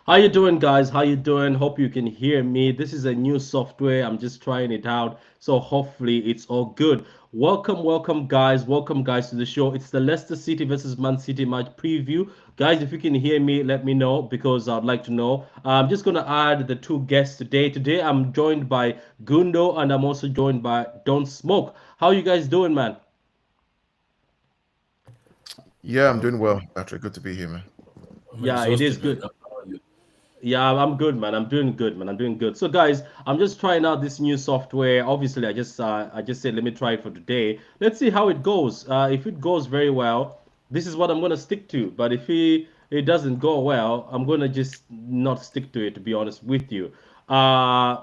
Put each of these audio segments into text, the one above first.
How you doing, guys? How you doing? Hope you can hear me. This is a new software. I'm just trying it out, so hopefully it's all good. Welcome, guys, to the show. It's the Leicester City versus Man City match preview, guys. If you can hear me, let me know because I'd like to know. I'm just gonna add the two guests today. Today I'm joined by Gundo and I'm also joined by Don't Smoke. How you guys doing, man? Yeah, I'm doing well, Patrick. Good to be here, man. I'm Yeah, it is exhausted, man. good. How are you? Yeah, I'm good, man. I'm doing good, man. I'm doing good. So, guys, I'm just trying out this new software. Obviously, I just said let me try it for today. Let's see how it goes. If it goes very well, this is what I'm gonna stick to. But if it doesn't go well, I'm gonna just not stick to it. To be honest with you. Uh,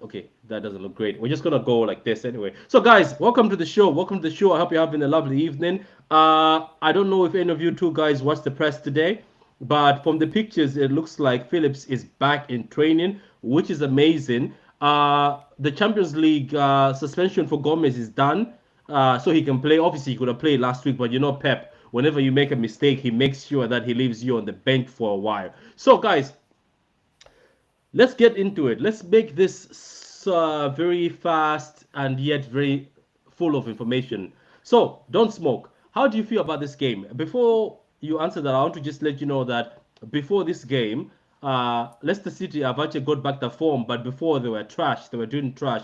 okay, that doesn't look great. We're just gonna go like this anyway. So, guys, welcome to the show. Welcome to the show. I hope you're having a lovely evening. I don't know if any of you two guys watched the press today, but from the pictures, it looks like Phillips is back in training, which is amazing. The Champions League suspension for Gomez is done, so he can play. Obviously, he could have played last week, but you know, Pep. Whenever you make a mistake, he makes sure that he leaves you on the bench for a while. So, guys, let's get into it. Let's make this very fast and yet very full of information. So, don't smoke. How do you feel about this game? Before you answer that, I want to just let you know that before this game, Leicester City have actually got back the form, but before they were trash. They were doing trash.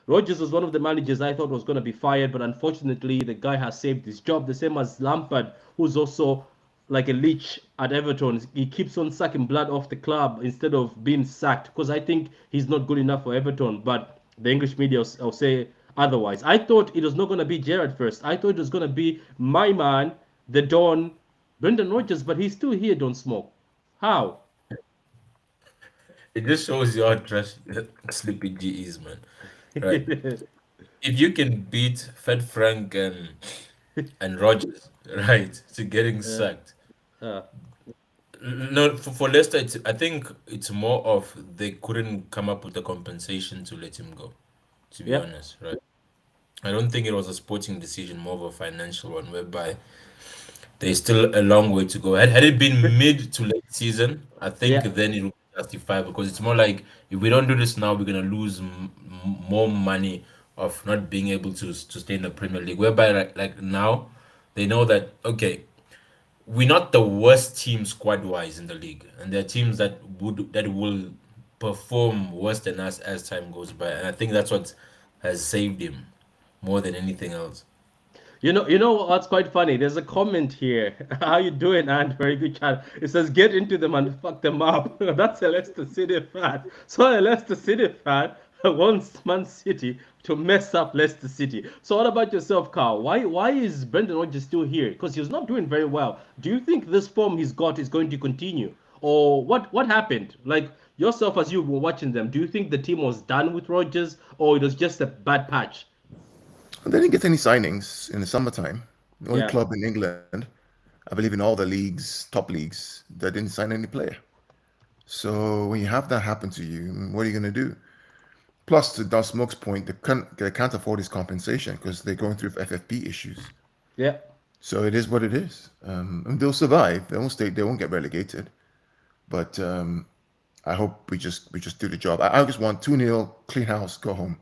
Rogers was one of the managers I thought was going to be fired, but unfortunately, the guy has saved his job. The same as Lampard, who's also like a leech at Everton. He keeps on sucking blood off the club instead of being sacked because I think he's not good enough for Everton. But the English media will say otherwise. I thought it was not going to be Gerrard first. I thought it was going to be my man, the Don, Brendan Rodgers, but he's still here, don't smoke. How? It just shows you how trash Sleepy G is, man. Right? If you can beat Fed Frank and Rogers, right, to getting uh, sacked. uh, No, for Leicester, I think it's more of they couldn't come up with a compensation to let him go. To be yep. honest, right? I don't think it was a sporting decision, more of a financial one, whereby there's still a long way to go. Had it been mid to late season, I think Yeah. then it would be justified because it's more like if we don't do this now, we're gonna lose more money of not being able to stay in the Premier League. Whereby like now, they know that okay, we're not the worst team squad wise in the league, and there are teams that will perform worse than us as time goes by, and I think that's what has saved him more than anything else. You know what's quite funny? There's a comment here. How you doing, and very good chat. It says, "Get into them and fuck them up." That's a Leicester City fan. So a Leicester City fan wants Man City to mess up Leicester City. So what about yourself, Carl? Why is Brendan Rodgers still here? Because he's not doing very well. Do you think this form he's got is going to continue, or what happened? Like yourself, as you were watching them, do you think the team was done with Rodgers, or it was just a bad patch? And they didn't get any signings in the summertime. The only Yeah. club in England, I believe in all the leagues, top leagues, that didn't sign any player. So when you have that happen to you, what are you going to do? Plus, to Don Smoke's point, they can't afford his compensation because they're going through FFP issues. Yeah. So it is what it is. And they'll survive. They won't stay. They won't get relegated. But I hope we just do the job. I just want 2-0, clean house, go home.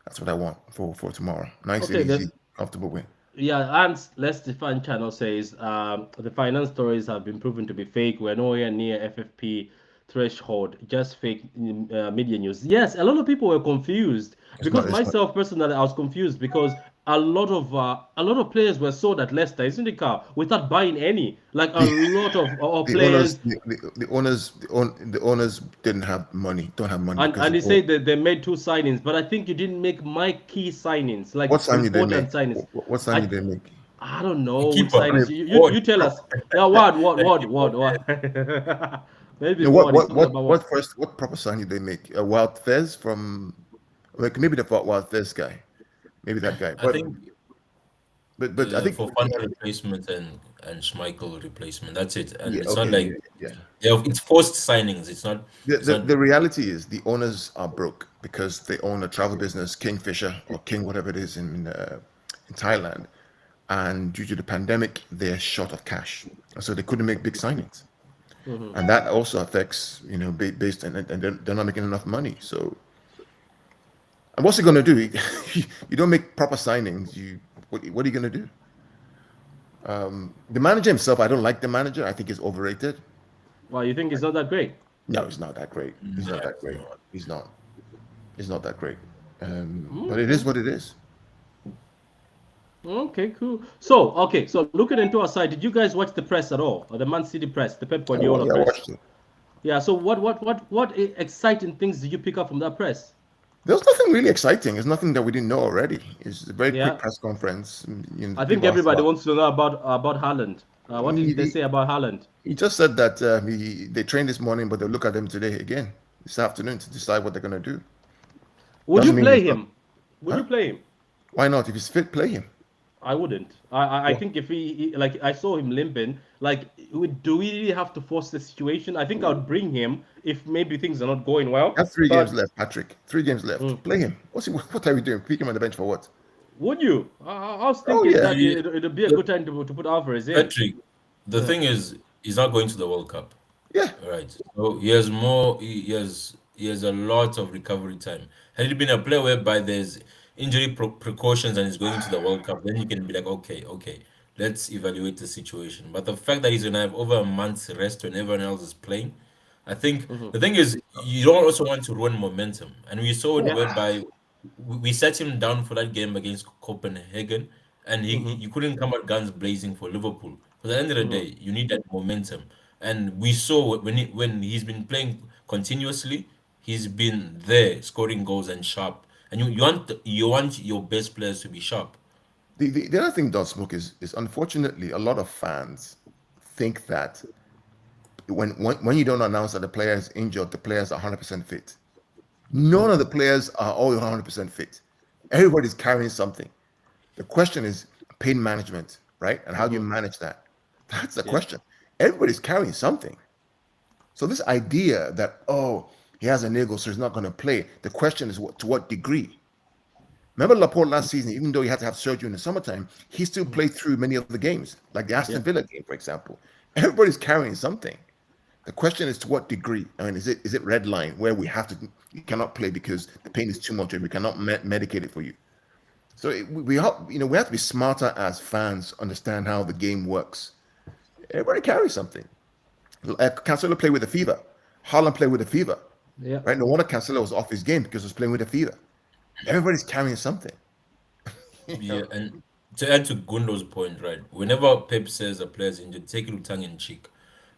That's what I want for tomorrow. Nice and Okay. easy, comfortable win. Yeah, and Les Stefan channel says the finance stories have been proven to be fake. We're nowhere near FFP threshold, just fake media news. Yes, a lot of people were confused It's because not. It's not. myself personally, I was confused because a lot of players were sold at Leicester, isn't it, Carl? Without buying any. Like a The lot of the owners players, the owners didn't have money. Don't have money and because and they he bought. said that they made two signings, but I think you didn't make my key signings, like What sign did they make? important signings. What sign I did they make? I don't A know which keeper, I signings. mean, You tell us. Yeah, that keeper. what? Maybe no, what what? He's what talking what about what what? first what proper sign did they make? A Wild Fez from like maybe the Wild Fez guy, maybe that guy. I think But I think for Fanta replacement and Schmeichel replacement. That's it. And yeah, it's not okay, like yeah. it's forced signings. It's not. The, It's the not. the reality is the owners are broke because they own a travel business, Kingfisher or King, whatever it is in Thailand, and due to the pandemic, they're short of cash, so they couldn't make big signings. Hmm. and that also affects, based and they're not making enough money. So, and what's he going to do? You don't make proper signings. What are you going to do? The manager himself, I don't like the manager. I think he's overrated. Well, you think it's not that great? No, he's not that great. He's No, not that it's great. not. He's not. He's not that great. But it is Okay. what it is. Okay, cool. So looking into our side, did you guys watch the press at all? Or the Man City press, the Pep Guardiola Yeah, I press? watched it. Yeah, so what exciting things did you pick up from that press? There's nothing really exciting. It's nothing that we didn't know already. It's a very quick Yeah, press conference. I think People asked everybody about. wants to know about Haaland. What He, did they he, say about Haaland? he just said that they trained this morning, but they'll look at him today again, this afternoon, to decide what they're going to do. Would you Doesn't mean play he's not. him? Would Huh? you play him? Why not? If he's fit, play him. I wouldn't. I Well, think if like I saw him limping, like do we really have to force the situation? I think I would bring him if maybe things are not going you well. have 3 games But left, Patrick. 3 games mm, left. Play him. What are we doing? Pick him on the bench for what? would you? I was Oh thinking yeah. that The, it'd be a the good time to put Alvarez in. Patrick, the Yeah. thing is, he's not going to the World Cup. Yeah. Right. So he has more. He has a lot of recovery time. Had it been a player whereby there's injury precautions and he's going to the World Cup, then you can be like, okay, okay, let's evaluate the situation. But the fact that he's gonna have over a month's rest when everyone else is playing, I think Hmm. the thing is you don't also want to ruin momentum. And we saw it Yeah. whereby we set him down for that game against Copenhagen, and Hmm. you couldn't come out guns blazing for Liverpool. Because at the end of the Hmm. day, you need that momentum. And we saw when he's been playing continuously, he's been there scoring goals and sharp. And you want your best players to be sharp. The other thing, Don Smoke, is unfortunately a lot of fans think that when you don't announce that the player is injured, the players are 100% fit. None of the players are all 100% fit. Everybody's carrying something. The question is pain management, right? And how do you Hmm. manage that? That's the Yeah. question. Everybody's carrying something. So this idea that, oh, he has an ego, so he's not going to play. The question is to what degree? Remember Laporte last season, even though he had to have surgery in the summertime, he still Hmm. played through many of the games, like the Aston Yeah. Villa game, for example. Everybody's carrying something. The question is to what degree? I mean, is it red line where we have to you cannot play because the pain is too much and we cannot medicate it for you? So we have to be smarter as fans, understand how the game works. Everybody carries something. Cancelo played with a fever. Haaland played with a fever, Yeah. right? No wonder Cancelo was off his game because he was playing with a fever. Everybody's carrying something. You know? Yeah, and to add to Gundo's point, right? Whenever Pep says a player's injured, take it with tongue in cheek.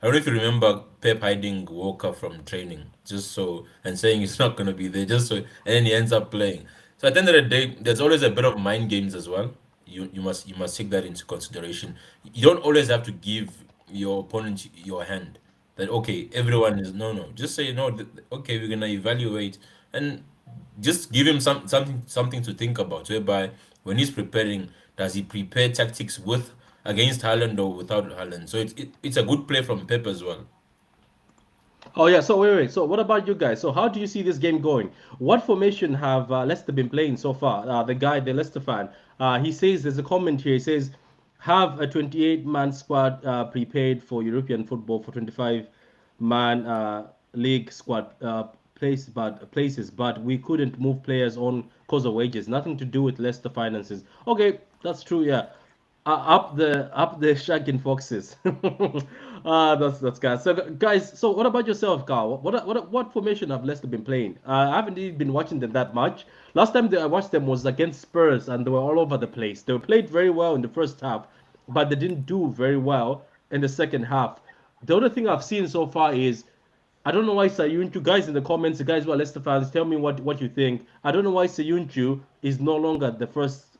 I don't know if you remember Pep hiding Walker from training, just so and saying he's not gonna be there, just so, and then he ends up playing. So at the end of the day, there's always a bit of mind games as well. You must take that into consideration. You don't always have to give your opponent your hand. That okay, everyone is no. Just say no. Okay, we're gonna evaluate and just give him something to think about. Whereby when he's preparing, does he prepare tactics with against Haaland or without Haaland? So it's a good play from Pep as well. Oh yeah. So wait. So what about you guys? So how do you see this game going? What formation have Leicester been playing so far? The Leicester fan, he says there's a comment here. He says have a 28-man squad prepared for European football for 25-man league squad places, but we couldn't move players on cause of wages. Nothing to do with Leicester finances. Okay, that's true. Yeah. Up the shagging foxes. That's guys. So guys, so what about yourself, Carl? What formation have Leicester been playing? I haven't really been watching them that much. Last time I watched them was against Spurs, and they were all over the place. They played very well in the first half, but they didn't do very well in the second half. The other thing I've seen so far is I don't know why Sayuncu, guys in the comments, the guys who are Leicester fans, tell me what you think. I don't know why Sayuncu is no longer the first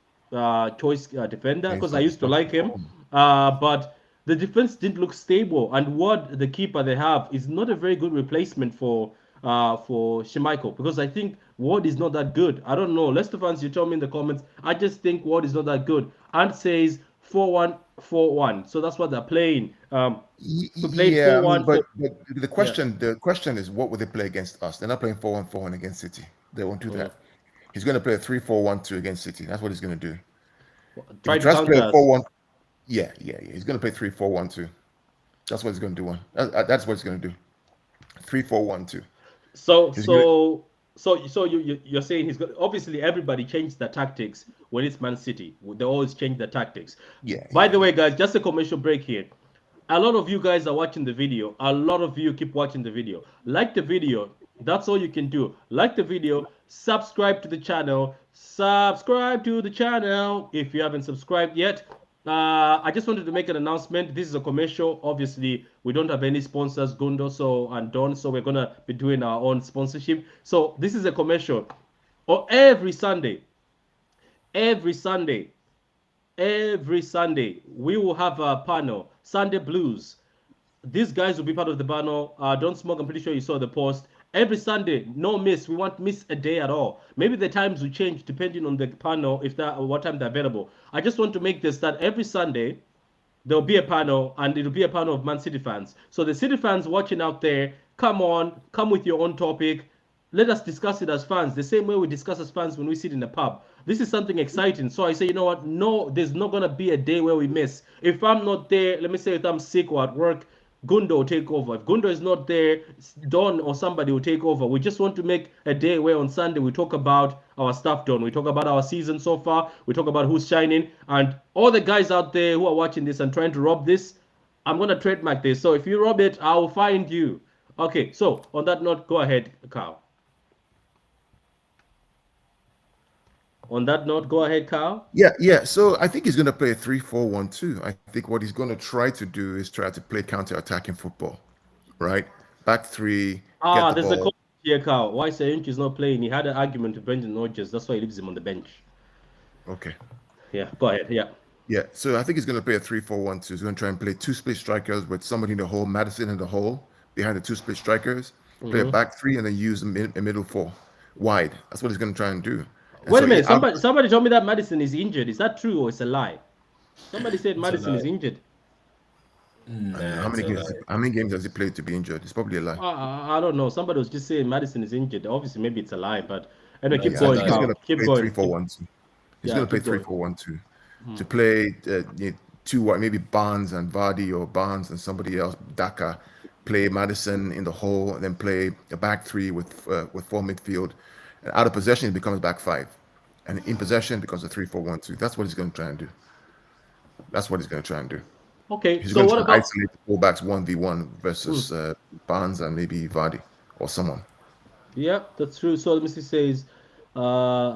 choice defender Yeah, because I used it's to not like him, performing. but the defense didn't look stable. And Ward, the keeper they have, is not a very good replacement for Schmeichel because I think Ward is not that good. I don't know. Leicester fans, you tell me in the comments. I just think Ward is not that good. Ant says 4-1-4-1, so that's what they're playing. We played Yeah, four I mean, one four. but the Yeah. question the question is what would they play against us? They're not playing 4-1-4-1 against City. They won't do Mm. that. He's going to play a 3-4-1-2 against City. That's what he's going to do. If he Try to tries to play counter a us. 4-1, yeah. He's going to play 3-4-1-2. That's what he's going to do. That's what he's going to do. 3-4-1-2. So He's going to. so you're saying he's got obviously everybody changed their tactics when it's Man City. They always change their tactics. Yeah, By yeah, the way, yeah. guys, just a commercial break here. A lot of you guys are watching the video. A lot of you keep watching the video. Like the video. That's all you can do. Like the video. Subscribe to the channel. Subscribe to the channel if you haven't subscribed yet. I just wanted to make an announcement. This is a commercial. Obviously, we don't have any sponsors, Gundo so and Don, so we're gonna be doing our own sponsorship. So this is a commercial. Or every Sunday, every Sunday, we will have a panel, Sunday Blues. These guys will be part of the panel. Don't Smoke, I'm pretty sure you saw the post. Every Sunday, no miss. We won't miss a day at all. Maybe the times will change depending on the panel, if that what time they're available. I just want to make this that every Sunday there'll be a panel, and it'll be a panel of Man City fans. So the City fans watching out there, come on, come with your own topic. Let us discuss it as fans, the same way we discuss as fans when we sit in the pub. This is something exciting. So I say, you know what? No, there's not gonna be a day where we miss. If I'm not there, let me say if I'm sick or at work, Gundo will take over. If Gundo is not there, Don or somebody will take over. We just want to make a day where on Sunday we talk about our stuff done. We talk about our season so far. We talk about who's shining. And all the guys out there who are watching this and trying to rob this, I'm going to trademark this. So if you rob it, I'll find you. Okay, so on that note, go ahead, Carl. On that note, go ahead, Carl. Yeah, yeah. So I think he's going to play a 3-4-1-2. I think what he's going to try to do is try to play counter-attacking football, right? Back three, get the There's a ball. comment here, Carl. Why Sayunchi is not playing? He had an argument with Brendan Rodgers. That's why he leaves him on the bench. Okay. Yeah, go ahead. Yeah. Yeah, so I think he's going to play a 3-4-1-2. He's going to try and play two split strikers with somebody in the hole, Madison in the hole, behind the two split strikers, play a back three, and then use a middle four wide. That's what he's going to try and do. And Wait a so minute. Somebody told me that Madison is injured. Is that true or it's a lie? Somebody said It's a Madison is lie. injured. Nah, how it's many a games? lie. How many games has he played to be injured? It's probably a lie. I don't know. Somebody was just saying Madison is injured. Obviously, maybe it's a lie, but anyway, No, keep it's a I going, think he's lie. going Carl. to Keep play going. 3-4-1-2. He's Yeah, going to play keep going. 3-4-1-2 to play two wide, maybe Barnes and Vardy or Barnes and somebody else, Daka. Play Madison in the hole, and then play a back three with four midfield. And out of possession, it becomes back five, and in possession it becomes a 3-4-1-2. That's what he's going to try and do. That's what he's going to try and do. Okay, He's so going to what try and about? isolate the fullbacks 1v1 Hmm. versus Barnes and maybe Vardy or someone. Yeah, that's true. So Missy says,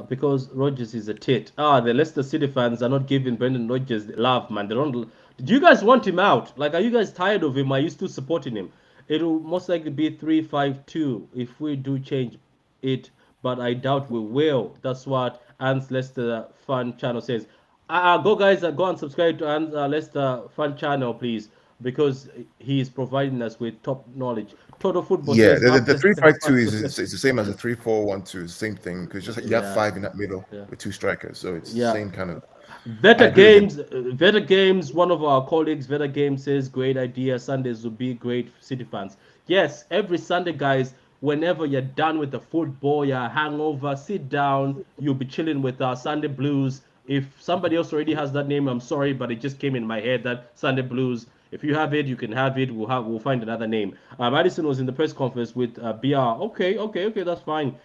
because Rogers is a tit. The Leicester City fans are not giving Brendan Rodgers love, man. They don't. Do you guys want him out? Like, are you guys tired of him? Are you still supporting him? It'll most likely be 3-5-2 if we do change it, but I doubt we will. That's what Ants Leicester fan channel says. Go guys, go and subscribe to Ants Leicester fan channel, please, because he is providing us with top knowledge. Total Football Yeah, says the after 3-5-2 is the same as a 3-4-1-2. It's the same thing because just you have yeah, five in that middle yeah, with two strikers, so it's the yeah. same kind of. I Better agree with him. Games, Better Games, one of our colleagues, Better Games says, great idea. Sundays will be great for City fans. Yes, every Sunday, guys, whenever you're done with the football, you're hangover, sit down, you'll be chilling with our Sunday Blues. If somebody else already has that name, I'm sorry, but it just came in my head that Sunday Blues. If you have it, you can have it. We'll find another name. Madison was in the press conference with BR. Okay, that's fine.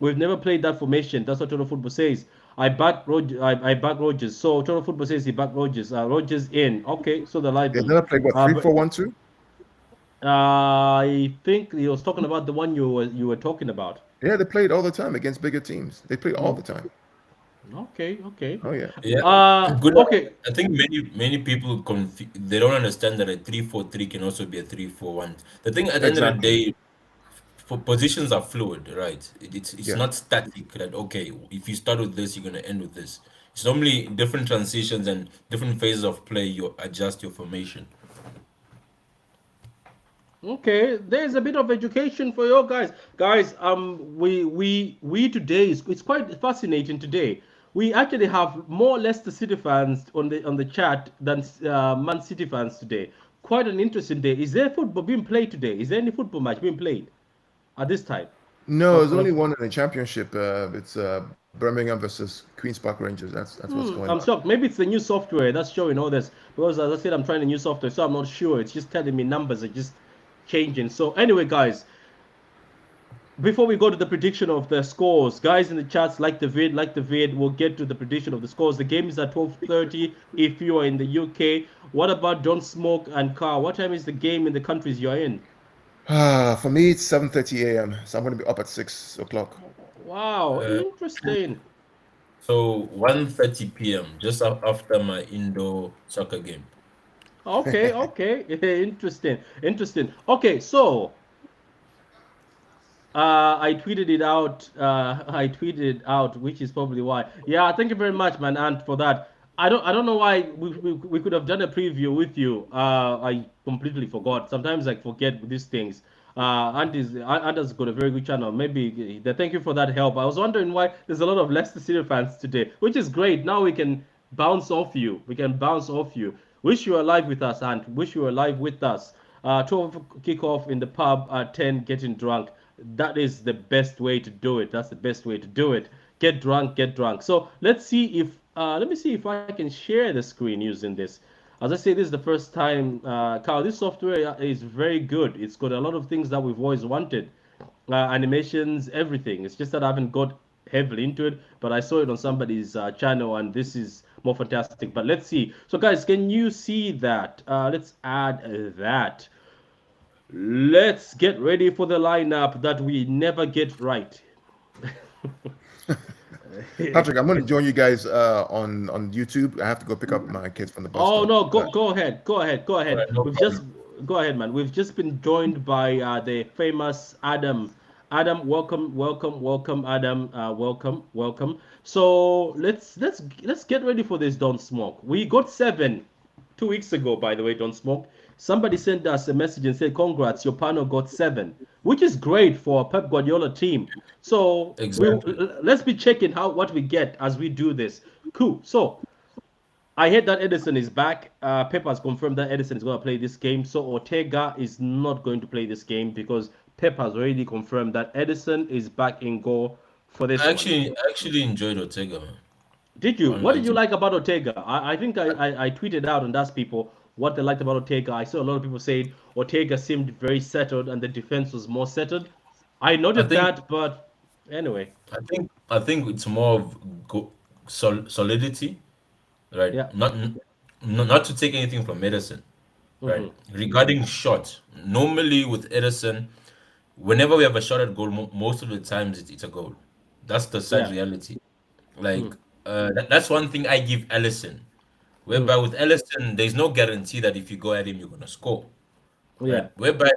We've never played that formation. That's what Total Football says. I back Rogers. So Total Football says he back Rogers. Rogers in. Okay, so the They library. never played what three But four one two. I think he was talking about the one you were talking about. Yeah, they played all the time against bigger teams. They played all Hmm. the time. Okay. Oh yeah. Yeah, good. Okay. I think many people they don't understand that a 3-4-3 can also be a 3-4-1. The thing at the end of the Exactly. day, for positions are fluid, right? It's Yeah. not static. That okay, if you start with this, you're gonna end with this. It's normally different transitions and different phases of play. You adjust your formation. Okay, there's a bit of education for you guys. Guys, we today is it's quite fascinating today. We actually have more Leicester City fans on the chat than Man City fans today. Quite an interesting day. Is there football being played today? Is there any football match being played at this time? No, On, there's on only a, one in the championship. It's Birmingham versus Queens Park Rangers. That's what's going I'm on. shocked. Maybe it's the new software that's showing all this. Because as I said, I'm trying the new software, so I'm not sure. It's just telling me numbers are just changing. So anyway, guys, before we go to the prediction of the scores, guys in the chats, like the vid. We'll get to the prediction of the scores. The game is at 12:30 if you are in the UK. What about Don't Smoke and Car? What time is the game in the countries you're in? For me, it's 7:30 a.m. So I'm going to be up at 6 o'clock. Wow, Uh, interesting. so 1:30 p.m. just after my indoor soccer game. Okay, okay, interesting, interesting. Okay, so I tweeted it out. I tweeted it out, which is probably why. Yeah, thank you very much, man, Ant, for that. I don't know why we could have done a preview with you. I completely forgot. Sometimes I forget these things. Ant has got a very good channel. Maybe thank you for that help. I was wondering why there's a lot of Leicester City fans today, which is great. Now we can bounce off you. We can bounce off you. Wish you were live with us, Ant. Wish you were live with us. 12 kickoff in the pub at 10, getting drunk. That is the best way to do it. That's the best way to do it. Get drunk, get drunk. So let's see if let me see if I can share the screen using this. As I say, this is the first time. Carl, this software is very good. It's got a lot of things that we've always wanted, animations, everything. It's just that I haven't got heavily into it, but I saw it on somebody's channel, and this is more fantastic. But let's see. So, guys, can you see that? Let's add that. Let's get ready for the lineup that we never get right. Patrick, I'm going to join you guys on YouTube. I have to go pick up my kids from the bus Oh stop. no, go ahead, go ahead, go All ahead. right, no We've just problem. go ahead, man. We've just been joined by the famous Adam. Adam, welcome, welcome, welcome, Adam. Welcome, welcome. So let's get ready for this. Don't smoke. We got 7 2 weeks ago, by the way. Don't smoke. Somebody sent us a message and said, "Congrats, your panel got 7," which is great for a Pep Guardiola team. So Exactly. let's be checking how what we get as we do this. Cool. So I heard that Edison is back. Pep has confirmed that Edison is going to play this game. So Ortega is not going to play this game because Pep has already confirmed that Edison is back in goal for this one. I actually enjoyed Ortega, man. Did you? What did Unlike you like about Ortega? I think I tweeted out and asked people what they liked about Ortega. I saw a lot of people saying Ortega seemed very settled and the defense was more settled. I I noted think that, but anyway, I think it's more of solidity, right? yeah. Not to take anything from Edison, right? Hmm. Regarding shots, normally with Edison, whenever we have a shot at goal, most of the times it's a goal. That's the sad Yeah. reality. Like Mm. that's one thing I give Ellison. Mm. Whereby with Ellison, there's no guarantee that if you go at him, you're gonna score, right? Yeah. Whereby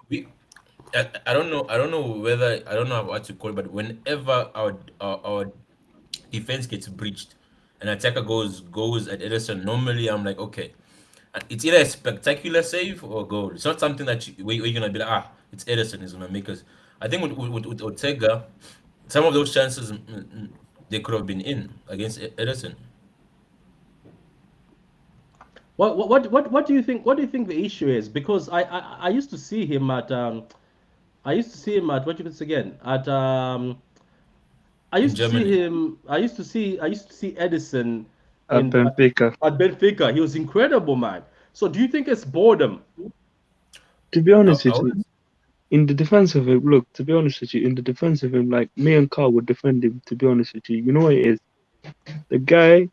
I don't know whether I don't know what to call it, but whenever our defense gets breached, an attacker goes at Ederson. Normally, I'm like, okay, it's either a spectacular save or a goal. It's not something that where you're gonna be like, it's Ederson is gonna make us. I think with Ortega, some of those chances they could have been in against Ederson. What do you think? What do you think the issue is? Because I used to see him at I used to see him at what you could say again at I In used to see Germany. him I used to see Edison At in Benfica. at Benfica. He was incredible, man. So do you think it's boredom? To be honest I with you, would in the defense of him, look, to be honest with you, in the defense of him, like me and Carl would defend him, to be honest with you. You know what it is? The guy,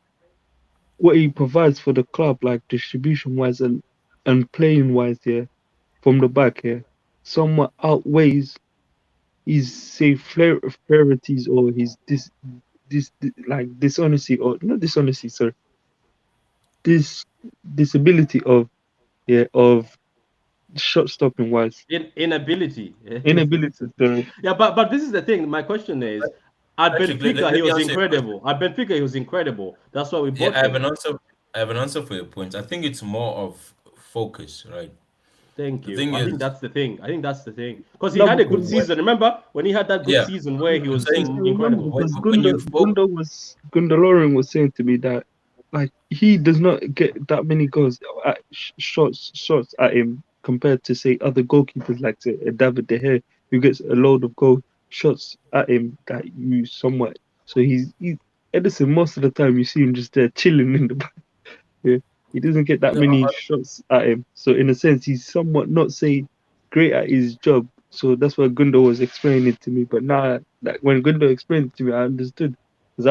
what he provides for the club, like distribution wise and playing wise here, from the back here, somewhat outweighs his say frailties or his like dishonesty or not dishonesty, sorry, this disability of yeah of shot stopping wise. Inability. Inability, sorry. Yeah, but this is the thing. My question is, at Patrick. Benfica he Let me was answer your question. incredible. At Benfica he was incredible. That's why we Yeah, bought him. I have an answer for your point. I think it's more of focus, right? Thank The you. thing I think is, that's the thing. I think that's the thing. Because he No, had a because good season. Remember when he had that good yeah, season where he I'm was saying remember incredible. because when you Gundalorin was saying to me that like he does not get that many goals at shots at him compared to say other goalkeepers like say David De Gea who gets a load of goal shots at him that you somewhat so he's Edison, most of the time you see him just there chilling in the back. Yeah. He doesn't get that Yeah, many shots at him. So in a sense, he's somewhat not say great at his job. So that's what Gundo was explaining it to me. But now, like when Gundo explained it to me, I understood because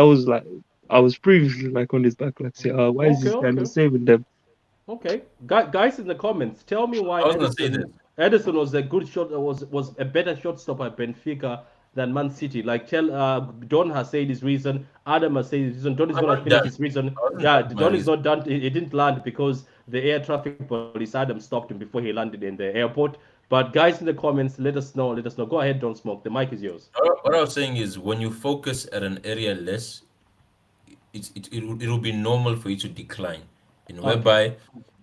I was previously like on his back, like say, why is Okay, this guy okay, not saving them? okay. Guys in the comments, tell me why I was gonna say this. Edison was a good shot, was a better shortstop at Benfica than Man City. Like tell Don has said his reason, Adam has said his reason, Don is I'm gonna not finish done. his reason. I wasn't Yeah, done with my Don is reason. not done. He didn't land because the air traffic police Adam stopped him before he landed in the airport. But guys in the comments, let us know. Let us know. Go ahead, Don't Smoke. The mic is yours. What I was saying is when you focus at an area less, it'll be normal for you to decline. In Okay. whereby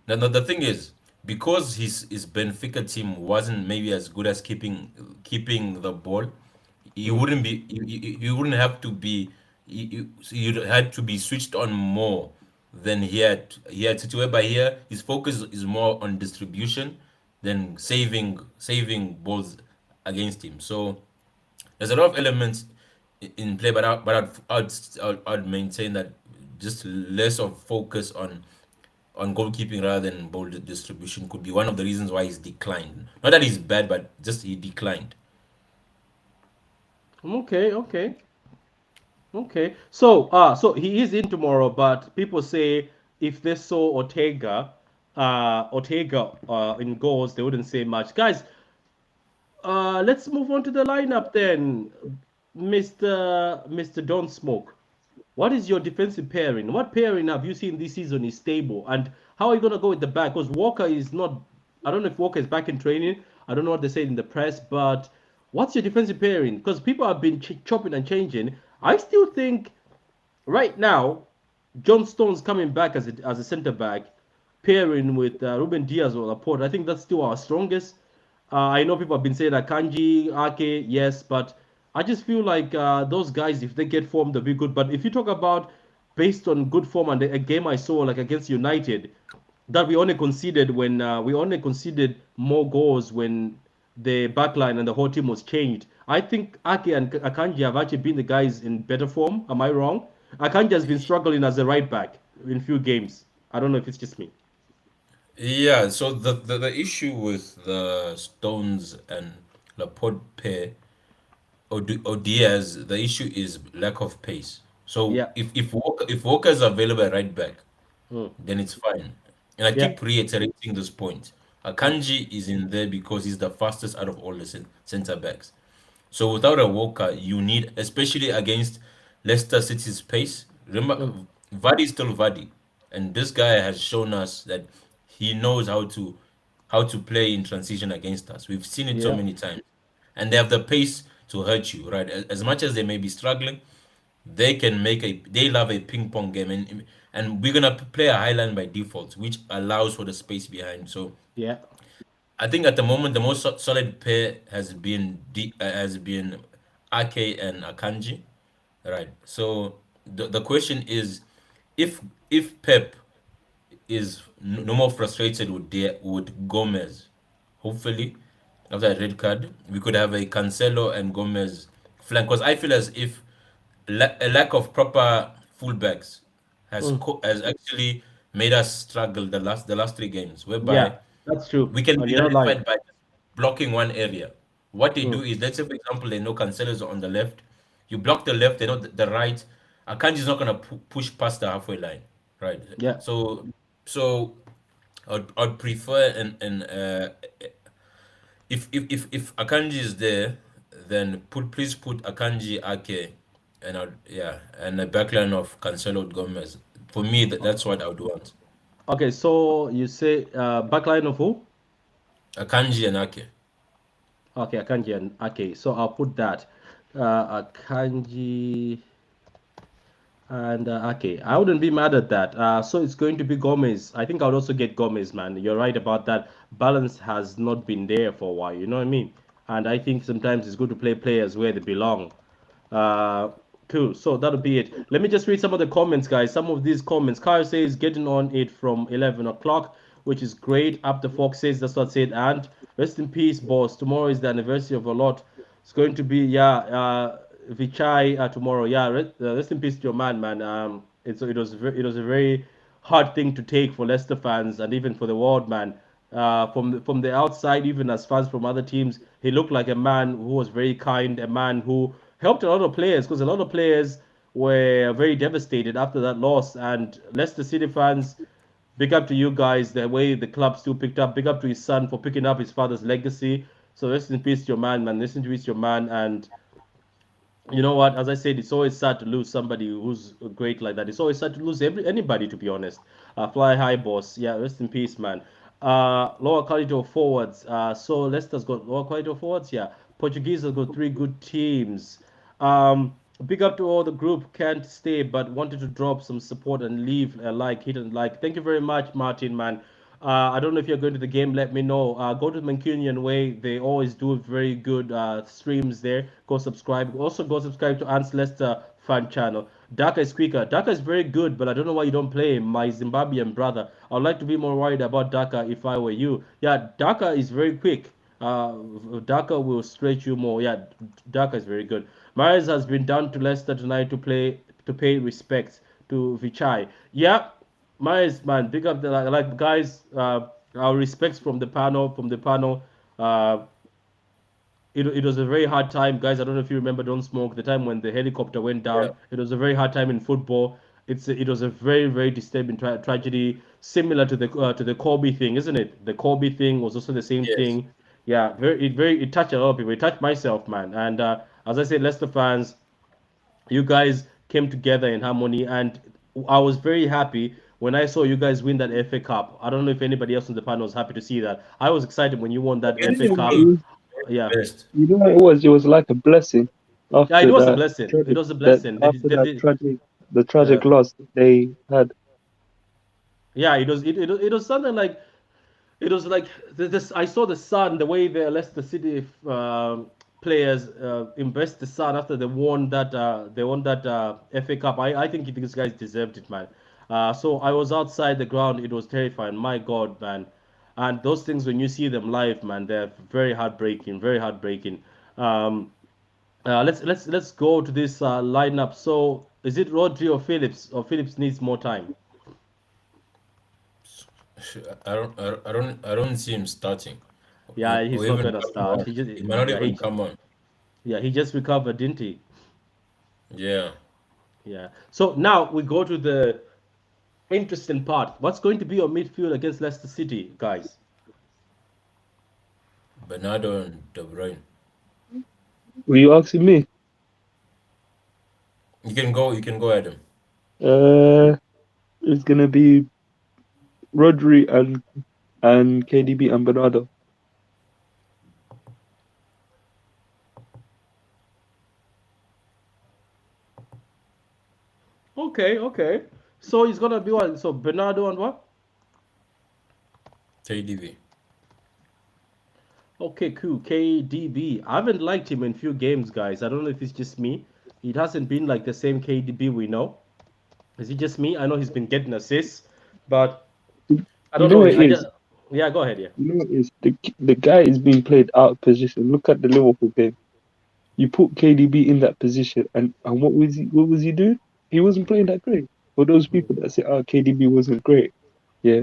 now the thing is because his Benfica team wasn't maybe as good as keeping the ball, you Mm. wouldn't be you wouldn't have to be you'd had to be switched on more than he had to whereby here his focus is more on distribution than saving balls against him. So there's a lot of elements in play, but I'd maintain that just less of focus on goalkeeping rather than ball distribution could be one of the reasons why he's declined. Not that he's bad, but just he declined. Okay, okay. Okay. So he is in tomorrow, but people say if they saw Ortega in goals, they wouldn't say much. Guys, let's move on to the lineup then, Mr. Don't Smoke. What is your defensive pairing? What pairing have you seen this season is stable? And how are you gonna go with the back? Because Walker is not. I don't know if Walker is back in training. I don't know what they said in the press, but what's your defensive pairing? Because people have been chopping and changing. I still think right now, John Stones coming back as a centre back, pairing with Ruben Diaz or Laporte. I think that's still our strongest. I know people have been saying that Kanji, Ake, yes, but I just feel like those guys, if they get form, they'll be good. But if you talk about based on good form and a game I saw like against United, that we only conceded more goals when the backline and the whole team was changed. I think Ake and Akanji have actually been the guys in better form. Am I wrong? Akanji has been struggling as a right back in few games. I don't know if it's just me. Yeah, so the issue with the Stones and Laporte pair or Diaz, the issue is lack of pace. So Yeah. if Walker is available at right back, Mm. then it's fine. And I Yeah. keep reiterating this point. Akanji is in there because he's the fastest out of all the center backs. So without a Walker, you need, especially against Leicester City's pace. Remember, Mm. Vardy is still Vardy, and this guy has shown us that he knows how to play in transition against us. We've seen it so Yeah. many times, and they have the pace to hurt you. Right, as much as they may be struggling, they love a ping pong game, and we're gonna play a high line by default, which allows for the space behind. So Yeah. I think at the moment the most solid pair has been Ake and Akanji, right? So the question is, if if Pep is no more frustrated with Gomez, hopefully after a red card we could have a Cancelo and Gomez flank, because I feel as if a lack of proper fullbacks Mm. has actually made us struggle the last three games, whereby Yeah. That's true. we can And be you're not lying. nullified by just blocking one area. What they do Mm. is, let's say, for example, they know Cancelo's on the left. You block the left, they know the right. Akanji's not going to push past the halfway line, right? Yeah. So I'd prefer if Akanji is there, then please put Akanji, Ake, and and a backline of Cancelo Gomez. For me, that's what I would want. Okay. So you say backline of who? Akanji and Ake. Okay, Akanji and okay. So I'll put that. Akanji and okay. I wouldn't be mad at that. So it's going to be Gomez. I think I would also get Gomez, man. You're right about that. Balance has not been there for a while. You know what I mean? And I think sometimes it's good to play players where they belong. Uh, cool. So that'll be it. Let me just read some of the comments, guys. Some of these comments. Kyle says getting on it from 11 o'clock, which is great. Up the Fox says that's what I said. And rest in peace, boss. Tomorrow is the anniversary of a lot. It's going to be, yeah. Vichai tomorrow. Yeah, rest in peace to your man, man. It was a very hard thing to take for Leicester fans and even for the world, man. From the outside, even as fans from other teams, he looked like a man who was very kind, a man who helped a lot of players because a lot of players were very devastated after that loss. And Leicester City fans, big up to you guys, the way the club still picked up. Big up to his son for picking up his father's legacy. So rest in peace to your man, man. Rest in peace to your man. And you know what? As I said, it's always sad to lose somebody who's great like that. It's always sad to lose anybody, to be honest. Fly high, boss. Yeah, rest in peace, man. Lower quality of forwards. So Leicester's got lower quality of forwards. Yeah, Portuguese has got three good teams. Big up to all the group. Can't stay, but wanted to drop some support and leave a like, hit and like. Thank you very much, Martin, man. I don't know if you're going to the game. Let me know. Go to Mancunian Way. They always do very good streams there. Go subscribe. Also, go subscribe to Ants Lester fan channel. Daka is quicker. Daka is very good, but I don't know why you don't play him. My Zimbabwean brother. I'd like to be more worried about Daka if I were you. Yeah, Daka is very quick. Uh, Daka will stretch you more. Yeah, Daka is very good. Mares has been down to Leicester tonight to pay respects to Vichai. Yeah, Miles, man, big up the like guys. Our respects from the panel. Uh, it was a very hard time, guys. I don't know if you remember Don't Smoke, the time when the helicopter went Yeah. down. It was a very hard time in football. It was a very disturbing tragedy, similar to the Kobe thing, isn't it? The Kobe thing was also the same Yes. thing. Yeah, it touched a lot of people. It touched myself, man. And as I said, Leicester fans, you guys came together in harmony, and I was very happy when I saw you guys win that FA Cup. I don't know if anybody else on the panel was happy to see that. I was excited when you won that Against FA Yeah, me, Cup. it was, Yeah, best. you know what it was? It was like a blessing yeah, it after was a that blessing. It tragic was a that blessing. after that the Uh, tragic loss they had. yeah, it was something like it was like this. I saw the sun, the way the Leicester City players embraced the sun after they won that FA Cup. I think these guys deserved it, man. So I was outside the ground. It was terrifying. My God, man. And those things when you see them live, man, they're very heartbreaking. Very heartbreaking. Um, let's go to this lineup. So is it Rodri or Phillips? Or Phillips needs more time? I don't see him starting, Yeah, or he's not even gonna coming start. on. He might not Yeah, even come on. he just recovered, didn't he? Yeah, Yeah. So now we go to the interesting part. What's going to be your midfield against Leicester City, guys? Bernardo and De Bruyne. Were you asking me? You can go. You can go, Adam. Uh, it's gonna be Rodri and KDB and Bernardo. Okay, okay. So it's gonna be what? So Bernardo and what? KDB. Okay, cool. KDB. I haven't liked him in few games, guys. I don't know if it's just me. It hasn't been like the same KDB we know. Is it just me? I know he's been getting assists, but I You don't know know. what it I is? just yeah. Go ahead. Yeah. You know what it is? The guy is being played out of position. Look at the Liverpool game. You put KDB in that position, and what was he doing? He wasn't playing that great. For those people that say, "Oh, KDB wasn't great," yeah,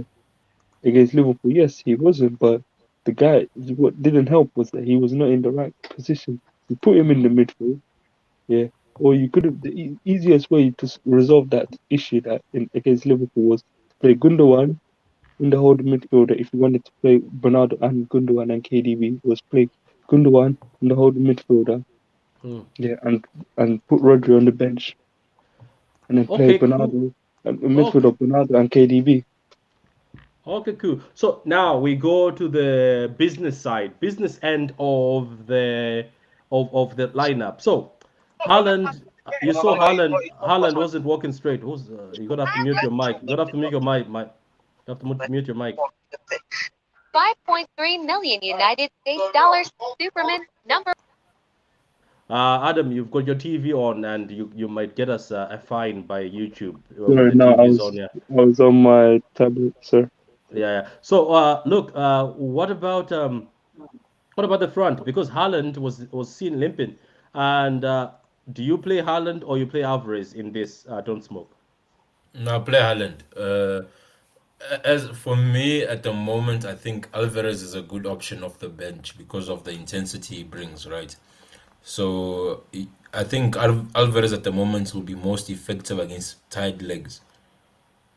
against Liverpool, yes, he wasn't. But the guy, what didn't help was that he was not in the right position. You put him in the midfield, yeah, or you could have. The easiest way to resolve that issue that against Liverpool was to play Gundogan in the whole midfielder. If you wanted to play Bernardo and Gundogan and KDB, was play Gundogan in the whole midfielder, Hmm. yeah, and put Rodri on the bench, and then play Okay, cool. Bernardo, a midfield Okay. of Bernardo and KDB. Okay, cool. So now we go to the business side, business end of the lineup. So Haaland, you saw Haaland wasn't walking straight. You gotta have to mute your mic. You gotta have to mute your mic. You have to mute your mic. 5.3 million United States dollars. Superman number. Adam, you've got your TV on, and you might get us a fine by YouTube when Sorry, the no, TV is on. Yeah, I was on my tablet, sir. yeah. So look, what about the front? Because Haaland was seen limping, and Do you play Haaland or you play Alvarez in this Don't Smoke? Now play Haaland. As for me at the moment, I think Alvarez is a good option off the bench because of the intensity he brings, right? So I think Alvarez at the moment will be most effective against tight legs,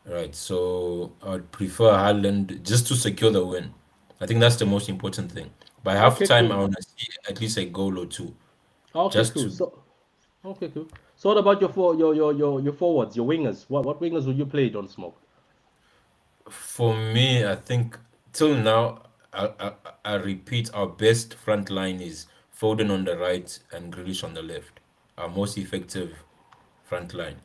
right? So I'd prefer Haaland just to secure the win. I think that's the most important thing. By Okay, halftime, I cool. want to see at least a goal or two, Okay, just cool. to. So okay, cool. So what about your forwards, your wingers? What wingers would you play, Don't Smoke? For me, I think till now, I repeat, our best front line is Foden on the right and Grealish on the left. Our most effective front line.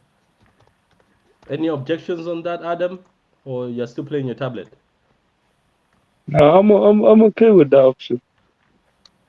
Any objections on that, Adam? Or you're still playing your tablet? No, I'm okay with that option.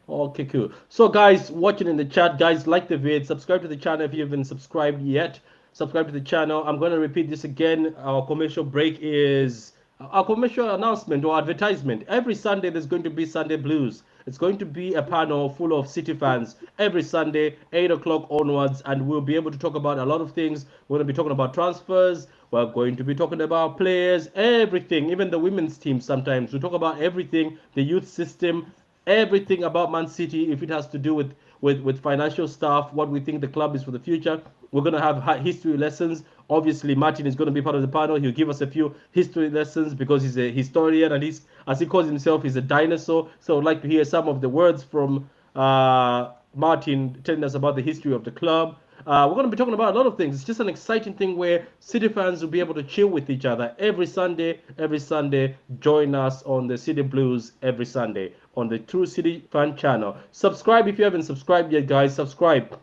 Okay, cool. So, guys, watching in the chat, guys, like the vid, subscribe to the channel if you haven't subscribed yet. Subscribe to the channel. I'm going to repeat this again. Our commercial break is our commercial announcement or advertisement. Every Sunday, there's going to be Sunday Blues. It's going to be a panel full of City fans every Sunday, 8 o'clock onwards, and we'll be able to talk about a lot of things. We're going to be talking about transfers. We're going to be talking about players, everything, even the women's team sometimes. We talk about everything, the youth system, everything about Man City if it has to do with financial stuff, what we think the club is for the future. We're going to have history lessons. Obviously, Martin is going to be part of the panel. He'll give us a few history lessons because he's a historian and he's, as he calls himself, he's a dinosaur. So I'd like to hear some of the words from Martin telling us about the history of the club. We're going to be talking about a lot of things. It's just an exciting thing where City fans will be able to chill with each other every Sunday. Every Sunday, join us on the City Blues every Sunday on the True City Fan channel. Subscribe if you haven't subscribed yet, guys. Subscribe.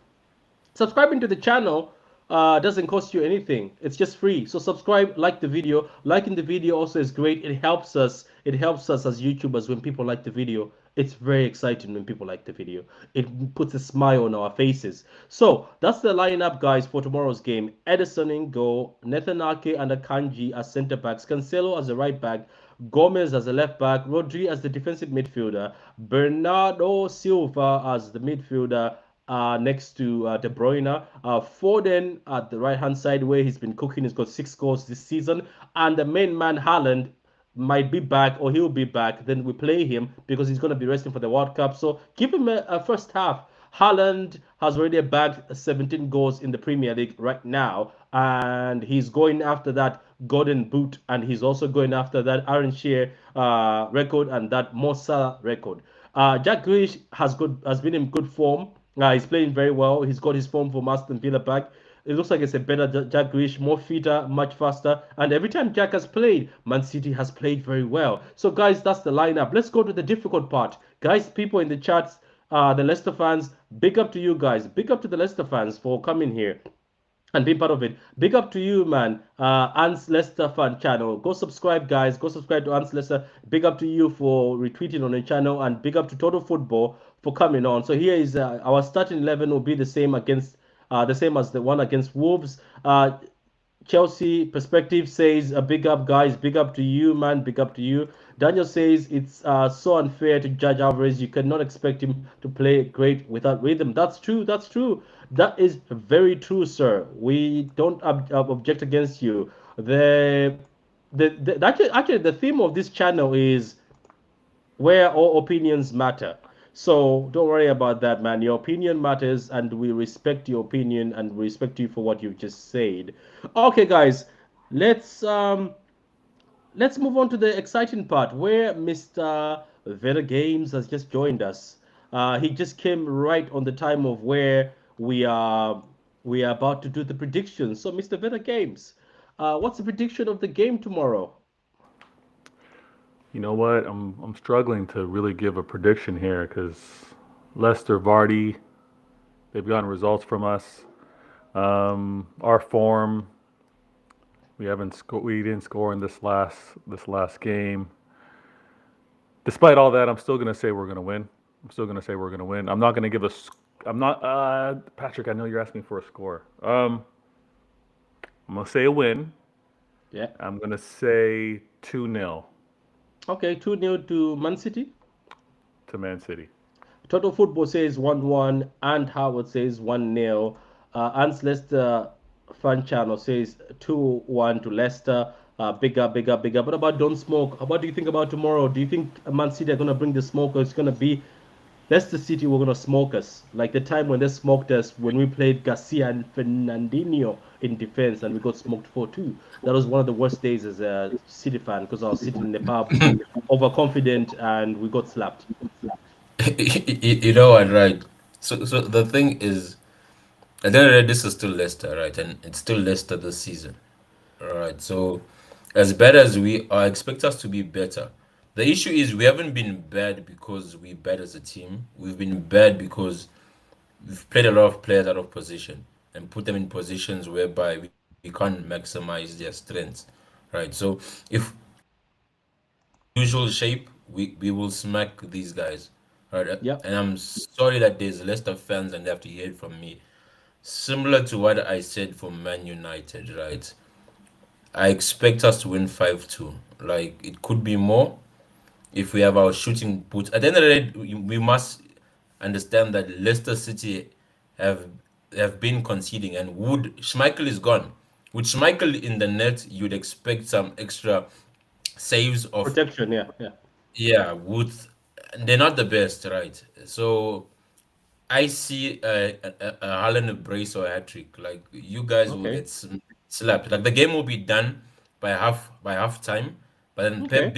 Subscribing to the channel doesn't cost you anything. It's just free. So subscribe, like the video. Liking the video also is great. It helps us. It helps us as YouTubers when people like the video. It's very exciting when people like the video. It puts a smile on our faces. So that's the lineup, guys, for tomorrow's game. Edison in goal, Nathan Ake and Akanji as centre backs, Cancelo as a right back, Gomez as a left back, Rodri as the defensive midfielder, Bernardo Silva as the midfielder, next to De Bruyne. Foden at the right hand side where he's been cooking. He's got 6 goals this season. And the main man, Haaland, might be back or he'll be back. Then we play him because he's going to be resting for the World Cup. So give him a first half. Haaland has already bagged 17 goals in the Premier League right now, and he's going after that Golden Boot, and he's also going after that Aaron Shearer record and that Mo Salah record. Jack Grealish has been in good form. He's playing very well. He's got his form from Aston Villa back. It looks like it's a better Jack Grealish, more fitter, much faster. And every time Jack has played, Man City has played very well. So, guys, that's the lineup. Let's go to the difficult part. Guys, people in the chats, the Leicester fans, big up to you guys. Big up to the Leicester fans for coming here and being part of it. Big up to you, man. Ants Leicester fan channel. Go subscribe, guys. Go subscribe to Ants Leicester. Big up to you for retweeting on the channel, and big up to Total Football for coming on. So here is our starting 11 will be the same as the one against Wolves. Chelsea perspective says, big up, guys. Big up to you, man. Big up to you. Daniel says it's so unfair to judge Alvarez. You cannot expect him to play great without rhythm. That's true. That's true. That is very true, sir. We don't object against you. Actually, the theme of this channel is where all opinions matter. So don't worry about that, man. Your opinion matters, and we respect your opinion and we respect you for what you've just said. Okay, guys, let's um let's move on to the exciting part where Mr. Veda Games has just joined us. He just came right on the time of where we are about to do the predictions. So, Mr. Veda Games, what's the prediction of the game tomorrow? You know what? I'm struggling to really give a prediction here because Leicester, Vardy, they've gotten results from us. Our form, we didn't score in this last game. Despite all that, I'm still gonna say we're gonna win. I'm still gonna say we're gonna win. I'm not gonna give a. I'm not Patrick. I know you're asking for a score. I'm gonna say a win. Yeah. I'm gonna say 2-0 Okay, 2-0 to Man City. to Man City. Total Football says 1-1, and Howard says 1-0. Ants Leicester fan channel says 2-1 to Leicester. Bigger, bigger, bigger. What about Don't Smoke? What do you think about tomorrow? Do you think Man City are going to bring the smoke, or it's going to be Leicester City were going to smoke us? Like the time when they smoked us when we played Garcia and Fernandinho in defense and we got smoked 4-2. That was one of the worst days as a City fan because I was sitting in the pub overconfident and we got slapped. You know what, right? So the thing is, at the end of the day, this is still Leicester, right? And it's still Leicester this season. All right. So, as bad as we are, I expect us to be better. The issue is we haven't been bad because we're bad as a team. We've been bad because we've played a lot of players out of position and put them in positions whereby we can't maximize their strengths, right? So, if we go back to our usual shape, we will smack these guys, right? Yep. And I'm sorry that there's Leicester fans and they have to hear it from me. Similar to what I said for Man United, right? I expect us to win 5-2. Like it could be more if we have our shooting boots. At the end of the day, we must understand that Leicester City have have been conceding, and Wood Schmeichel is gone. With Schmeichel in the net, you'd expect some extra saves of Protection, yeah, yeah. yeah. Wood, they're not the best, right? So I see a Haaland brace or a hat trick. Like you guys will Okay, get slapped. Like the game will be done by half time. But then okay,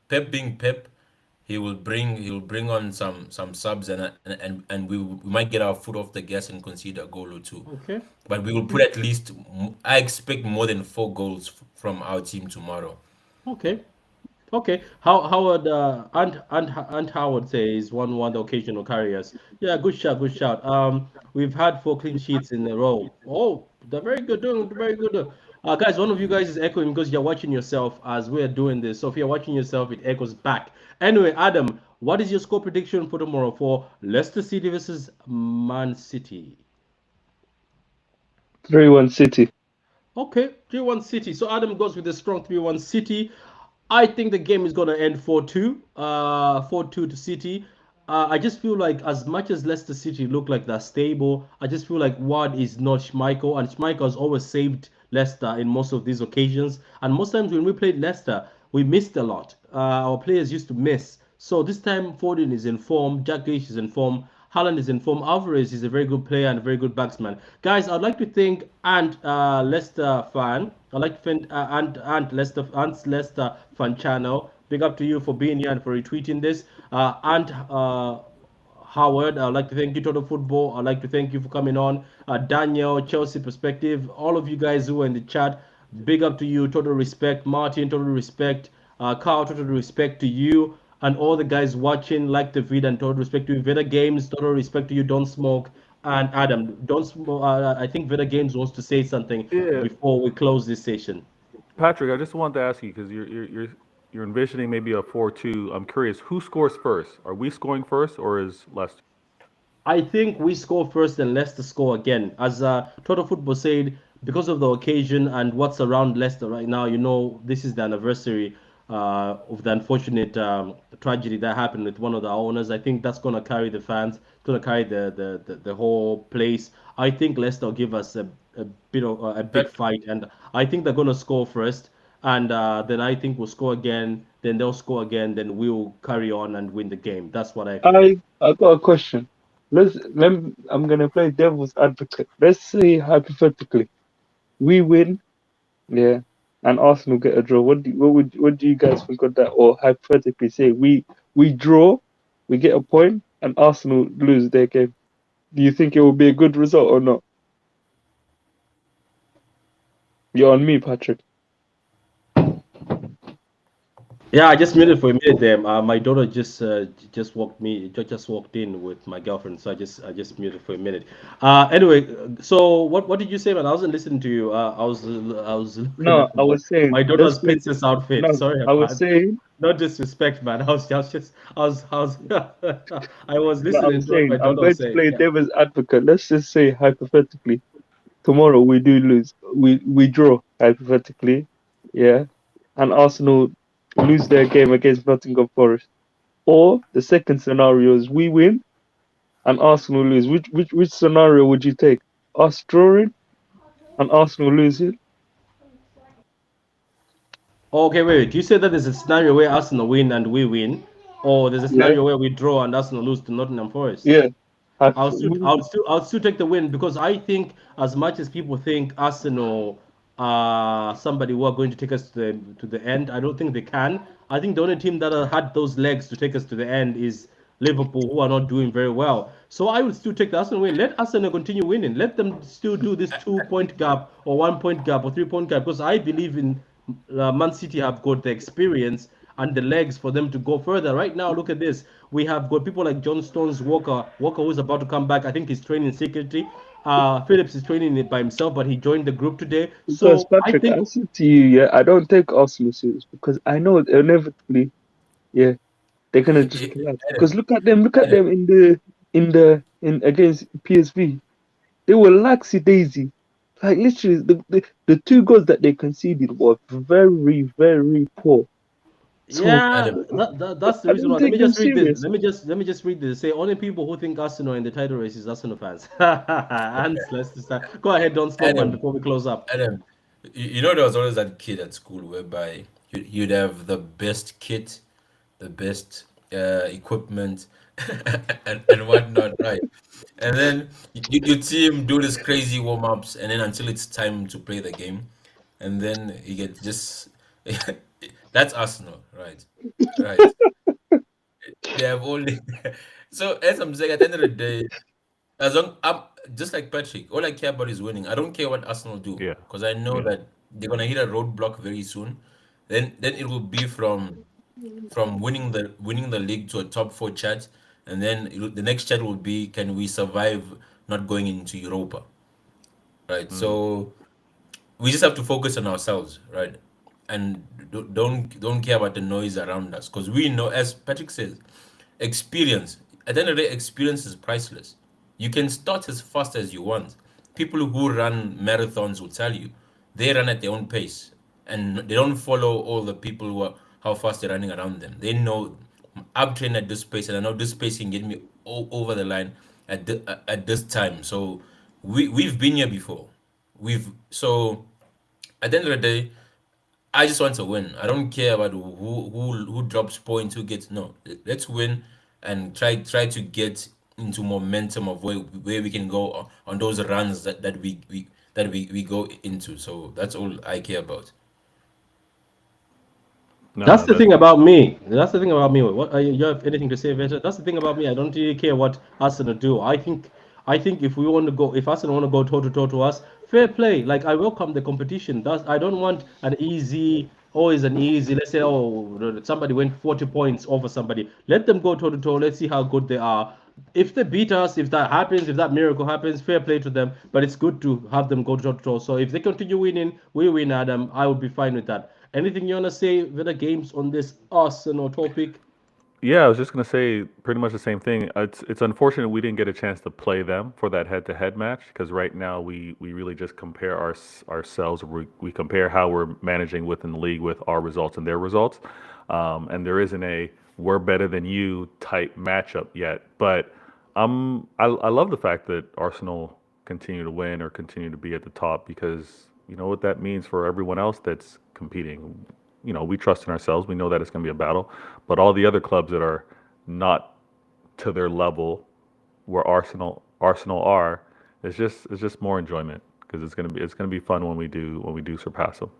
Pep being Pep, he'll bring on some subs and we might get our foot off the gas and concede a goal or two. okay. But we will put at least I expect more than 4 goals from our team tomorrow. Okay. Okay. Howard and Howard says 1-1 the occasional carriers. Yeah, good shout, good shout. We've had 4 clean sheets in a row. Oh, they're very good, doing very good. Guys, one of you guys is echoing because you're watching yourself as we're doing this. So if you're watching yourself, it echoes back. Anyway, Adam, what is your score prediction for tomorrow for Leicester City versus Man City? 3-1 City. Okay, 3-1 City. So Adam goes with a strong 3-1 City. I think the game is going to end 4-2. 4-2 to City. I just feel like as much as Leicester City look like they're stable, I just feel like Ward is not Schmeichel, and Schmeichel has always saved Leicester in most of these occasions. And most times when we played Leicester, we missed a lot. Our players used to miss. So this time Foden is in form, Jack Grealish is in form, Haaland is in form, Alvarez is a very good player and a very good batsman. Guys, I'd like to thank Ant Leicester fan. I'd like to thank Ant Leicester fan channel. Big up to you for being here and for retweeting this. And Howard, I'd like to thank you, Total Football. I'd like to thank you for coming on. Daniel, Chelsea Perspective, all of you guys who are in the chat, big up to you. Total respect. Martin, total respect. Carl, total respect to you. And all the guys watching, like the video, and total respect to you. Veda Games, total respect to you. Don't smoke. And Adam, don't smoke. I think Veda Games wants to say something Yeah, before we close this session. Patrick, I just wanted to ask you because you're envisioning maybe a 4-2. I'm curious, who scores first? Are we scoring first, or is Leicester? I think we score first and Leicester score again. As Total Football said, because of the occasion and what's around Leicester right now, this is the anniversary of the unfortunate tragedy that happened with one of the owners. I think that's going to carry the fans, it's going to carry the whole place. I think Leicester will give us a bit of a big But fight, and I think they're going to score first. And then I think we'll score again, then they'll score again, then we'll carry on and win the game. That's what I feel. I got a question. I'm gonna play devil's advocate. Let's say hypothetically we win, yeah, and Arsenal get a draw. What do you guys think of that? Or hypothetically say we draw, we get a point, and Arsenal lose their game. Do you think it will be a good result or not? You're on me, Patrick. Yeah, I just muted for a minute there. My daughter just walked in with my girlfriend, so I just muted for a minute. Anyway, so what did you say, man? I wasn't listening to you. I was looking No, at I my, was saying my let's daughter's play. princess outfit. No, Sorry, I was man. saying No disrespect, man. I was no, I listening was to what saying my I'm daughter was going to saying. play Yeah. devil's advocate. Let's just say hypothetically tomorrow we do lose. We draw hypothetically, yeah, and Arsenal lose their game against Nottingham Forest. Or the second scenario is we win and Arsenal lose, which scenario would you take? Us drawing and Arsenal losing? Okay, wait. You said that there's a scenario where Arsenal win and we win, or there's a Yeah, scenario where we draw and Arsenal lose to Nottingham Forest. yeah. I'll still take the win because I think as much as people think Arsenal are somebody who are going to take us to the end, I don't think they can. I think the only team that had those legs to take us to the end is Liverpool, who are not doing very well. So I would still take the Arsenal win. Let Arsenal continue winning. Let them still do this 2 point gap or 1 point gap or 3 point gap because I believe in Man City have got the experience and the legs for them to go further. Right now, look at this. We have got people like John Stones, Walker who's about to come back. I think he's training secretly. Phillips is training it by himself, but he joined the group today. Because So I Patrick, think, I said to you, yeah, I don't take Arsenal serious because I know inevitably, yeah, they're gonna just collapse. Adam, Because look at Adam, them in against PSV. They were laxy daisy. Like literally, the two goals that they conceded were very, very poor. So yeah, Adam, that's the I reason don't why. Let me take them just read this. serious. Let me just read this. Say only people who think Arsenal in the title race is Arsenal fans. And let's just start. Go ahead, Don Smokeman, Adam, before we close up. Adam. You know there was always that kid at school whereby you'd have the best kit, the best equipment, and whatnot, right? And then you see him do this crazy warm ups, and then until it's time to play the game, and then you get just that's Arsenal, right? Right. They have only so as I'm saying at the end of the day, as long I'm just like Patrick, all I care about is winning. I don't care what Arsenal do Yeah, because I know yeah. that they're gonna hit a roadblock very soon. Then it will be from winning the league to a top four chat, and then the next chat will be can we survive not going into Europa, right? Mm. So we just have to focus on ourselves, right? And don't care about the noise around us because we know, as Patrick says, experience. At the end of the day, experience is priceless. You can start as fast as you want. People who run marathons will tell you they run at their own pace and they don't follow all the people who are how fast they're running around them. They know I've trained at this pace and I know this pace can get me over the line at this time. So we've been here before. We've so at the end of the day, I just want to win. I don't care about who drops points, who gets no. Let's win and try to get into momentum of where we can go on those runs that we go into. So that's all I care about. No, That's no, the that's thing about me. That's the thing about me. What you have anything to say, Victor? That's the thing about me. I don't really care what Arsenal do. I think if we want to go, if Arsenal want to go toe to toe to us, fair play. Like I welcome the competition. I don't want an easy, always an easy. Let's say, oh, somebody went 40 points over somebody. Let them go toe to toe. Let's see how good they are. If they beat us, if that happens, if that miracle happens, fair play to them. But it's good to have them go toe to toe. So if they continue winning, we win, Adam. I would be fine with that. Anything you wanna say with the games on this Arsenal topic? Yeah, I was just gonna say pretty much the same thing. It's unfortunate we didn't get a chance to play them for that head-to-head match because right now we really just compare ourselves. We compare how we're managing within the league with our results and their results, and there isn't a we're better than you type matchup yet. But I love the fact that Arsenal continue to win or continue to be at the top because you know what that means for everyone else that's competing. We trust in ourselves. We know that it's going to be a battle, but all the other clubs that are not to their level where Arsenal are, it's just more enjoyment because it's going to be fun when we do surpass them.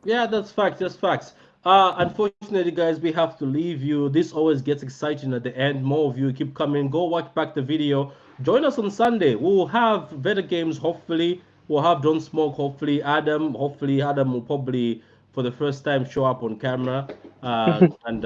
Yeah, that's facts. That's facts. Unfortunately, guys, we have to leave you. This always gets exciting at the end. More of you keep coming. Go watch back the video. Join us on Sunday. We'll have better games. Hopefully, we'll have Don't Smoke. Hopefully, Adam. Hopefully, Adam will probably for the first time show up on camera and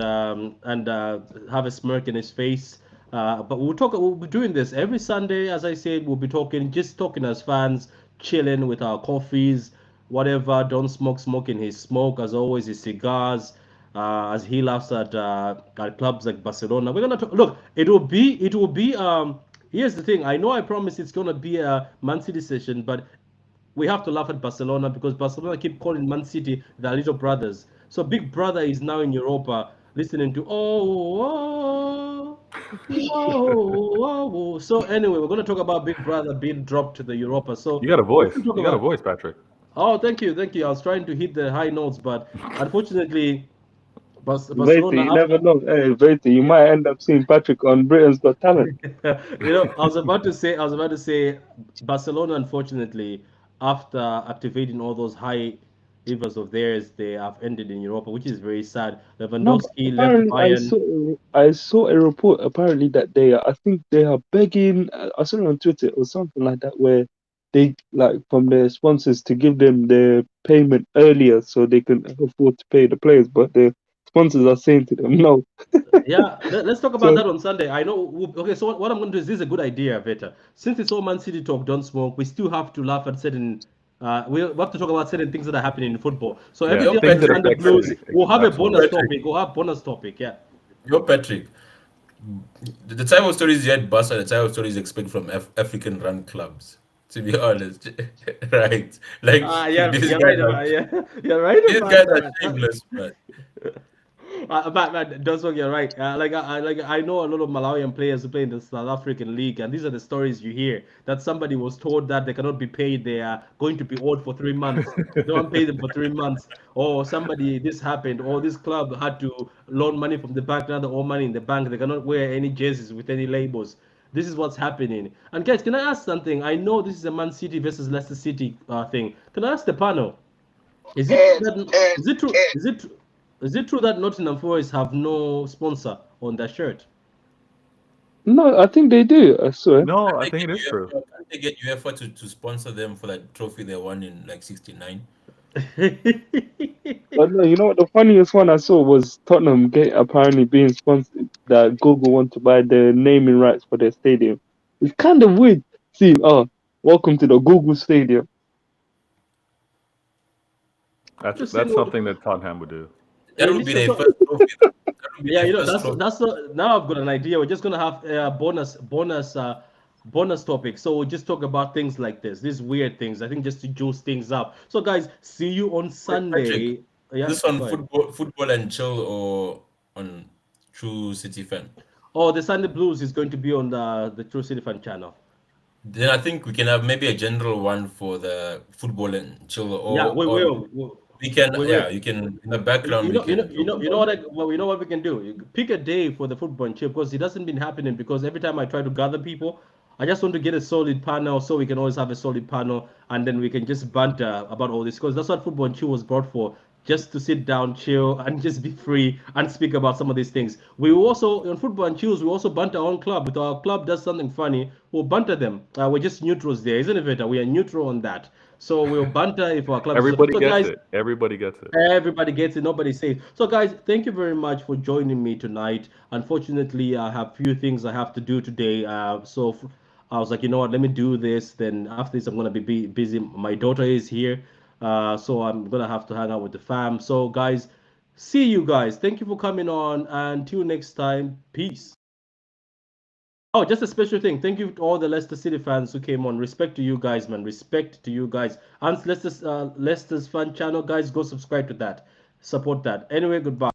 have a smirk in his face. But we'll talk. We'll be doing this every Sunday. As I said, we'll be talking, just talking as fans, chilling with our coffees whatever. Don't smoking his smoke as always, his cigars. As he laughs at clubs like Barcelona. We're gonna talk, look. It will be. Here's the thing. I know I promise it's gonna be a Man City session, but we have to laugh at Barcelona because Barcelona keep calling Man City their little brothers. So Big Brother is now in Europa listening to oh, Whoa, whoa, whoa. So anyway, we're going to talk about Big Brother being dropped to the Europa. You So got a let's voice. talk You got a about. voice, Patrick. Oh, thank you, thank you. I was trying to hit the high notes, but unfortunately, Vete, Barcelona you after. never know. Hey, Vete, you might end up seeing Patrick on Britain's Got Talent. I was about to say, Barcelona, unfortunately, after activating all those high levers of theirs, they have ended in Europa, which is very sad. No, but Lewandowski left apparently Bayern. I saw a report apparently that I think they are begging. I saw it on Twitter or something like that where they like from their sponsors to give them their payment earlier so they can afford to pay the players, but the sponsors are saying to them no. Yeah, let's talk about So that on Sunday. I know. Okay, so what I'm going to do is this is a good idea, Veta. Since it's all Man City talk, don't smoke. We still have to laugh at certain. We have to talk about certain things that are happening in football. So every Yeah, Yo, day on things the that Patrick, Sunday affect Blues, City. Patrick, we'll have a bonus Absolutely. Patrick, topic. We'll have bonus topic. Yeah. yo, Patrick. The type of stories you had Barca, the type of stories you expect from African run clubs. To be honest, right? Like Yeah, these you're guys right are about yeah, you're right these about guys are that. shameless, man. But Doswag, you're right. I know a lot of Malawian players who play in the South African league, and these are the stories you hear that somebody was told that they cannot be paid. They are going to be owed for 3 months. No one paid them for 3 months, or somebody this happened, or this club had to loan money from the bank. Now they owe money in the bank. They cannot wear any jerseys with any labels. This is what's happening. And guys, can I ask something? I know this is a Man City versus Leicester City thing. Can I ask the panel? Is it true that is it true is it true that Nottingham Forest have no sponsor on their shirt? no, I think they do. I swear. No, Can't I they think get it is true. UEFA? Can't they get UEFA to sponsor them for that trophy they won in like '69? But no, you know what? The funniest one I saw was Tottenham apparently being sponsored. That Google want to buy the naming rights for their stadium. It's kind of weird. See, welcome to the Google Stadium. Just saying That's what. something that Tottenham would do. That would be Listen, their so first trophy. That would be yeah, their first trophy. now I've got an idea. We're just gonna have a bonus topic. So we'll just talk about things like this, these weird things. I think just to juice things up. So guys, see you on Wait, Patrick, Sunday. is Yeah, this on go ahead. football and chill or on True City Fan? Oh, the Sunday Blues is going to be on the True City Fan channel. Then I think we can have maybe a general one for the football and chill, Yeah, we or will. we can, We will. yeah, you can in the background we can talk You know about. what you know what we can do. You pick a day for the football and chill because it hasn't been happening. Because every time I try to gather people, I just want to get a solid panel so we can always have a solid panel and then we can just banter about all this. Because that's what football and chill was brought for, just to sit down, chill, and just be free and speak about some of these things. We also on football and chills, we also banter our own club. If our club does something funny, we'll banter them. We're just neutrals there, isn't it, Vita? We are neutral on that. So we'll banter if our club is. Everybody So gets guys, it. Everybody gets it. everybody gets it, nobody says. So, guys, thank you very much for joining me tonight. Unfortunately, I have few things I have to do today. I was like, you know what, let me do this. Then after this, I'm gonna be busy. My daughter is here, so I'm gonna have to hang out with the fam. So, guys, see you guys. Thank you for coming on. Until next time, peace. Oh, just a special thing. Thank you to all the Leicester City fans who came on. Respect to you guys, man. Respect to you guys. And Leicester's fan channel, guys, go subscribe to that. Support that. Anyway, goodbye.